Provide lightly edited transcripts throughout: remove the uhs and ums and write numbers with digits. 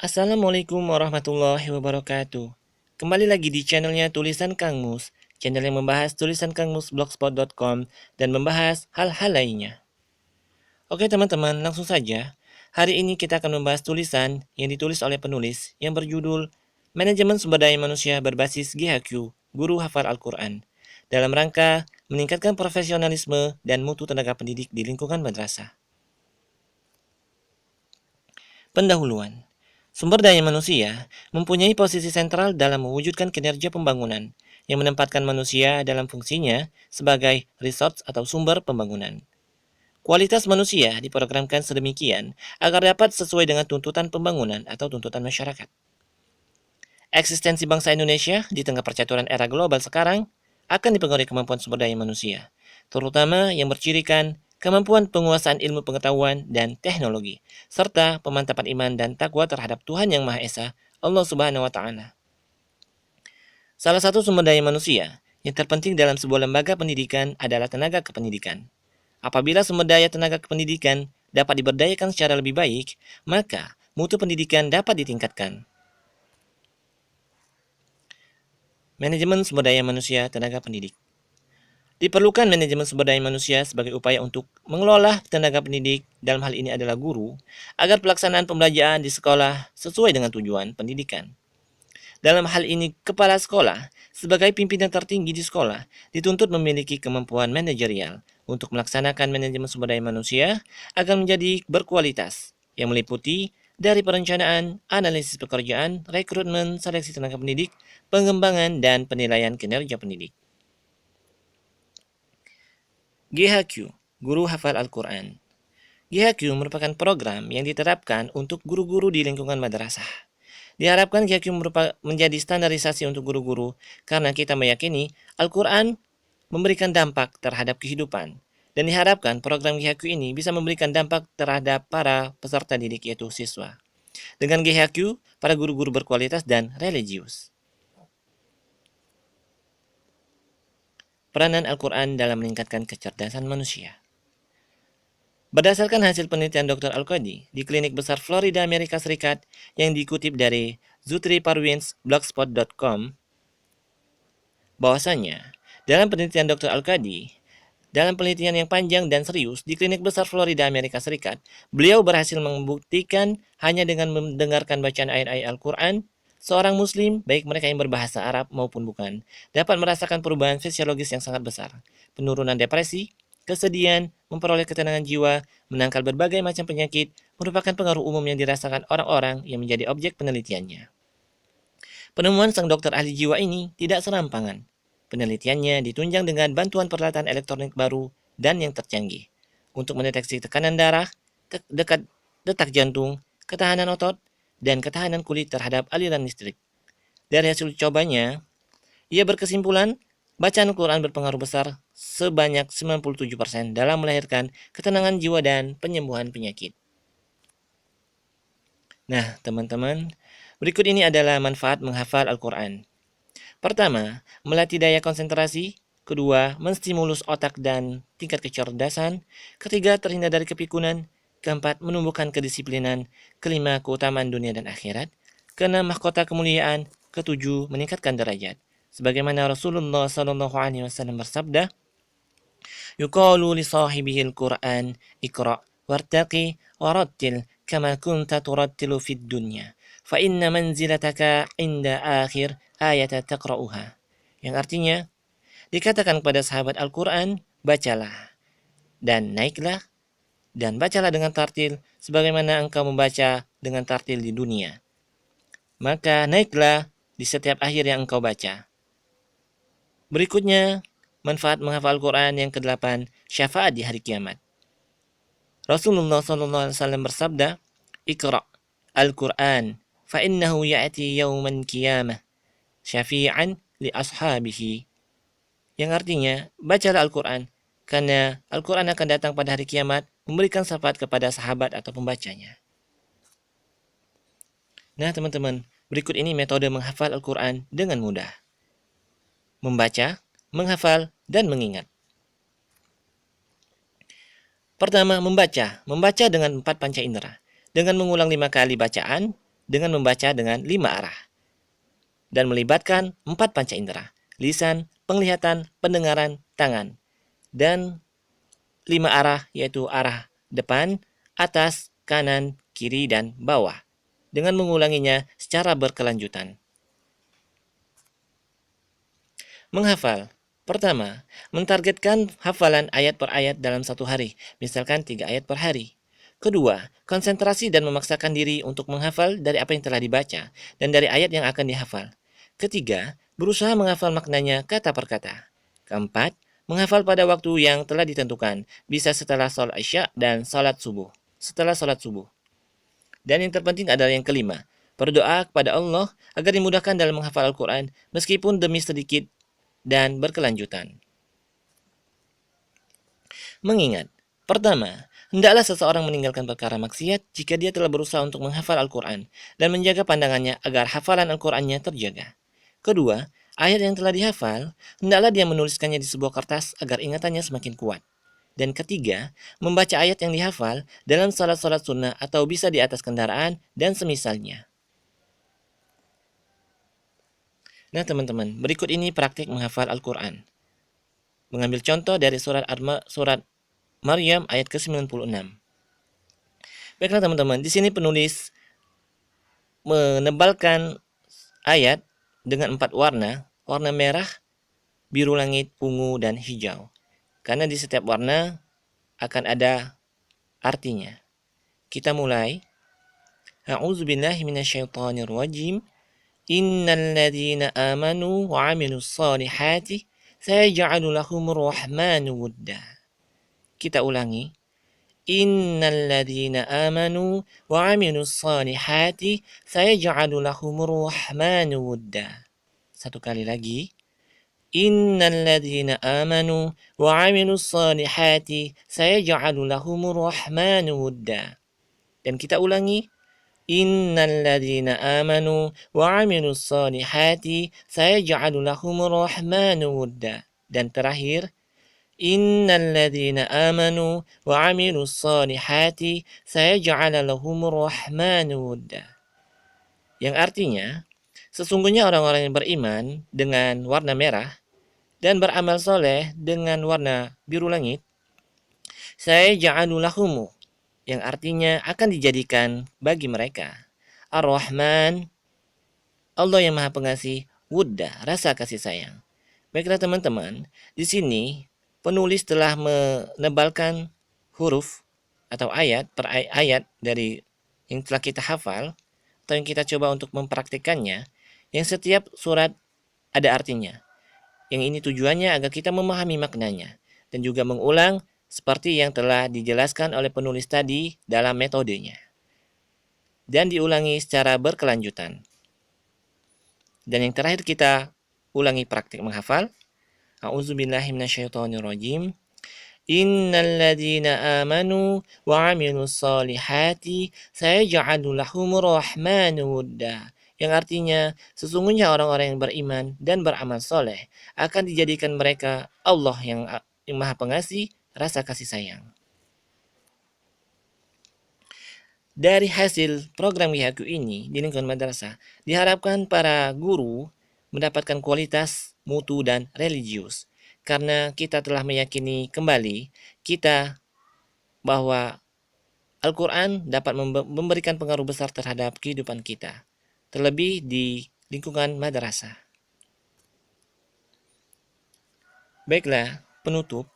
Assalamualaikum warahmatullahi wabarakatuh. Kembali lagi di channelnya Tulisan Kang Mus, channel yang membahas tulisan Kang Mus blogspot.com dan membahas hal-hal lainnya. Oke teman-teman, langsung saja. Hari ini kita akan membahas tulisan yang ditulis oleh penulis yang berjudul Manajemen Sumber Daya Manusia Berbasis GHQ, Guru Hafal Al-Quran, dalam rangka meningkatkan profesionalisme dan mutu tenaga pendidik di lingkungan madrasah. Pendahuluan. Sumber daya manusia mempunyai posisi sentral dalam mewujudkan kinerja pembangunan yang menempatkan manusia dalam fungsinya sebagai resource atau sumber pembangunan. Kualitas manusia diprogramkan sedemikian agar dapat sesuai dengan tuntutan pembangunan atau tuntutan masyarakat. Eksistensi bangsa Indonesia di tengah percaturan era global sekarang akan dipengaruhi kemampuan sumber daya manusia, terutama yang bercirikan kemampuan penguasaan ilmu pengetahuan dan teknologi, serta pemantapan iman dan takwa terhadap Tuhan Yang Maha Esa, Allah Subhanahu wa Ta'ala. Salah satu sumber daya manusia yang terpenting dalam sebuah lembaga pendidikan adalah tenaga kependidikan. Apabila sumber daya tenaga kependidikan dapat diberdayakan secara lebih baik, maka mutu pendidikan dapat ditingkatkan. Manajemen sumber daya manusia tenaga pendidik. Diperlukan manajemen sumber daya manusia sebagai upaya untuk mengelola tenaga pendidik, dalam hal ini adalah guru, agar pelaksanaan pembelajaran di sekolah sesuai dengan tujuan pendidikan. Dalam hal ini, kepala sekolah sebagai pimpinan tertinggi di sekolah dituntut memiliki kemampuan manajerial untuk melaksanakan manajemen sumber daya manusia agar menjadi berkualitas, yang meliputi dari perencanaan, analisis pekerjaan, rekrutmen, seleksi tenaga pendidik, pengembangan, dan penilaian kinerja pendidik. GHQ, Guru Hafal Al-Quran. GHQ merupakan program yang diterapkan untuk guru-guru di lingkungan madrasah. Diharapkan GHQ menjadi standarisasi untuk guru-guru karena kita meyakini Al-Quran memberikan dampak terhadap kehidupan. Dan diharapkan program GHQ ini bisa memberikan dampak terhadap para peserta didik yaitu siswa. Dengan GHQ, para guru-guru berkualitas dan religius. Peranan Al-Quran dalam meningkatkan kecerdasan manusia. Berdasarkan hasil penelitian Dr. Al-Qadi di Klinik Besar Florida, Amerika Serikat yang dikutip dari Zutri Parwins blogspot.com, bahwasanya dalam penelitian Dr. Al-Qadi, dalam penelitian yang panjang dan serius di Klinik Besar Florida, Amerika Serikat, beliau berhasil membuktikan hanya dengan mendengarkan bacaan ayat-ayat Al-Quran, seorang muslim, baik mereka yang berbahasa Arab maupun bukan, dapat merasakan perubahan fisiologis yang sangat besar, penurunan depresi, kesedihan, memperoleh ketenangan jiwa, menangkal berbagai macam penyakit, merupakan pengaruh umum yang dirasakan orang-orang yang menjadi objek penelitiannya. Penemuan sang dokter ahli jiwa ini tidak serampangan. Penelitiannya ditunjang dengan bantuan peralatan elektronik baru dan yang tercanggih untuk mendeteksi tekanan darah, detak jantung, ketahanan otot, dan ketahanan kulit terhadap aliran listrik. Dari hasil cobanya, ia berkesimpulan bacaan Al-Quran berpengaruh besar sebanyak 97% dalam melahirkan ketenangan jiwa dan penyembuhan penyakit. Nah, teman-teman, berikut ini adalah manfaat menghafal Al-Quran. Pertama, melatih daya konsentrasi. Kedua, menstimulus otak dan tingkat kecerdasan. Ketiga, terhindar dari kepikunan. Keempat, menumbuhkan kedisiplinan. Kelima, keutamaan dunia dan akhirat. Keenam, mahkota kemuliaan. Ketujuh, meningkatkan derajat. Sebagaimana Rasulullah SAW bersabda, yuqalu li sahibihil Qur'an iqra' wartaqi warattil kama kunta turattilu fid dunya fa inna manzilataka inda akhir ayat taqra'uha. Yang artinya, dikatakan kepada sahabat Al-Quran, bacalah dan naiklah dan bacalah dengan tartil sebagaimana engkau membaca dengan tartil di dunia. Maka naiklah di setiap akhir yang engkau baca. Berikutnya, manfaat menghafal Al-Quran yang ke-8, syafaat di hari kiamat. Rasulullah SAW bersabda, Iqra' Al-Quran, fa innahu ya'ti yawman qiyamah, syafi'an li ashabihi. Yang artinya, bacalah Al-Quran, karena Al-Quran akan datang pada hari kiamat, memberikan syafaat kepada sahabat atau pembacanya. Nah teman-teman, berikut ini metode menghafal Al-Quran dengan mudah. Membaca, menghafal, dan mengingat. Pertama, membaca. Membaca dengan 4 panca indera. Dengan mengulang 5 kali bacaan, dengan membaca dengan 5 arah dan melibatkan 4 panca indera, lisan, penglihatan, pendengaran, tangan, dan 5 arah yaitu arah depan, atas, kanan, kiri, dan bawah dengan mengulanginya secara berkelanjutan. Menghafal. Pertama, mentargetkan hafalan ayat per ayat dalam satu hari, misalkan 3 ayat per hari. Kedua, konsentrasi dan memaksakan diri untuk menghafal dari apa yang telah dibaca dan dari ayat yang akan dihafal. Ketiga, berusaha menghafal maknanya kata per kata. Keempat, menghafal pada waktu yang telah ditentukan, bisa setelah sholat isya dan setelah sholat subuh. Dan yang terpenting adalah yang kelima, berdoa kepada Allah agar dimudahkan dalam menghafal Al-Quran meskipun demi sedikit dan berkelanjutan. Mengingat, pertama, hendaklah seseorang meninggalkan perkara maksiat jika dia telah berusaha untuk menghafal Al-Quran dan menjaga pandangannya agar hafalan Al-Qurannya terjaga. Kedua, ayat yang telah dihafal, hendaklah dia menuliskannya di sebuah kertas agar ingatannya semakin kuat. Dan ketiga, membaca ayat yang dihafal dalam salat-salat sunnah atau bisa di atas kendaraan dan semisalnya. Nah teman-teman, berikut ini praktik menghafal Al-Quran. Mengambil contoh dari surat Maryam ayat ke-96. Baiklah teman-teman, di sini penulis menebalkan ayat dengan 4 warna, warna merah, biru langit, ungu, dan hijau. Karena di setiap warna akan ada artinya. Kita mulai. A'udzubillahi minasyaitonirrajim. Innal ladzina amanu wa 'amilus solihati sayaj'alu lahumur rahmanu wudda. Kita ulangi. Innal ladzina amanu wa 'amilus solihati sayaj'alu lahumur rahmanu wudda. Satu kali lagi. Innal ladzina amanu wa 'amilus solihati sayaj'alu lahumur rahmanu wudda. Dan kita ulangi. Innal ladzina amanu wa 'amilus solihati sayaj'alu lahumur rahmanu wudda. Dan terakhir, innal ladzina amanu wa 'amilus solihati sayaj'alu lahumur rahmanu wudda. Yang artinya, sesungguhnya orang-orang yang beriman dengan warna merah dan beramal soleh dengan warna biru langit, sayaj'alu lahumu, yang artinya akan dijadikan bagi mereka. Ar-Rahman, Allah yang Maha Pengasih, Wudda, rasa kasih sayang. Baiklah teman-teman, di sini penulis telah menebalkan huruf atau ayat per ayat dari yang telah kita hafal atau yang kita coba untuk mempraktikkannya, yang setiap surat ada artinya. Yang ini tujuannya agar kita memahami maknanya dan juga mengulang seperti yang telah dijelaskan oleh penulis tadi dalam metodenya. Dan diulangi secara berkelanjutan. Dan yang terakhir kita ulangi praktik menghafal. A'udzubillahi minasyaitonirrajim. Innal ladzina amanu wa 'amilus solihati sayaj'alu lahumur rahmanu wudda. Yang artinya, sesungguhnya orang-orang yang beriman dan beramal soleh akan dijadikan mereka Allah yang Maha Pengasih, rasa kasih sayang. Dari hasil program GHQ ini di lingkungan madrasah, diharapkan para guru mendapatkan kualitas, mutu, dan religius. Karena kita telah meyakini kembali kita bahwa Al-Quran dapat memberikan pengaruh besar terhadap kehidupan kita, terlebih di lingkungan madrasah. Baiklah, penutup.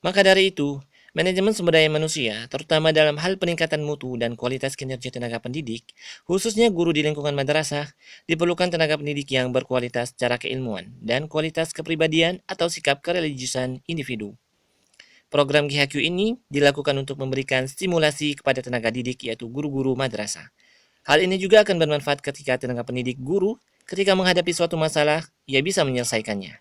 Maka dari itu, manajemen sumber daya manusia, terutama dalam hal peningkatan mutu dan kualitas kinerja tenaga pendidik, khususnya guru di lingkungan madrasah, diperlukan tenaga pendidik yang berkualitas secara keilmuan dan kualitas kepribadian atau sikap kereligiusan individu. Program GHQ ini dilakukan untuk memberikan stimulasi kepada tenaga didik, yaitu guru-guru madrasah. Hal ini juga akan bermanfaat ketika tenaga pendidik guru ketika menghadapi suatu masalah, ia bisa menyelesaikannya.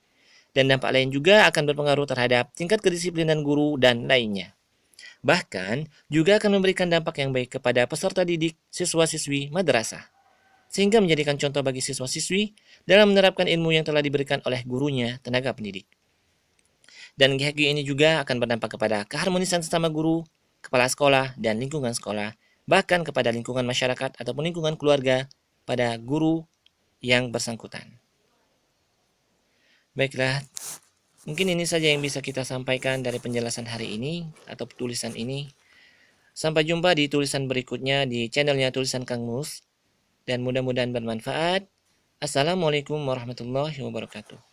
Dan dampak lain juga akan berpengaruh terhadap tingkat kedisiplinan guru dan lainnya. Bahkan juga akan memberikan dampak yang baik kepada peserta didik siswa-siswi madrasah, sehingga menjadikan contoh bagi siswa-siswi dalam menerapkan ilmu yang telah diberikan oleh gurunya, tenaga pendidik. Dan GHQ ini juga akan berdampak kepada keharmonisan sesama guru, kepala sekolah, dan lingkungan sekolah, bahkan kepada lingkungan masyarakat ataupun lingkungan keluarga pada guru yang bersangkutan. Baiklah, mungkin ini saja yang bisa kita sampaikan dari penjelasan hari ini atau tulisan ini. Sampai jumpa di tulisan berikutnya di channelnya Tulisan Kang Mus, dan mudah-mudahan bermanfaat. Assalamualaikum warahmatullahi wabarakatuh.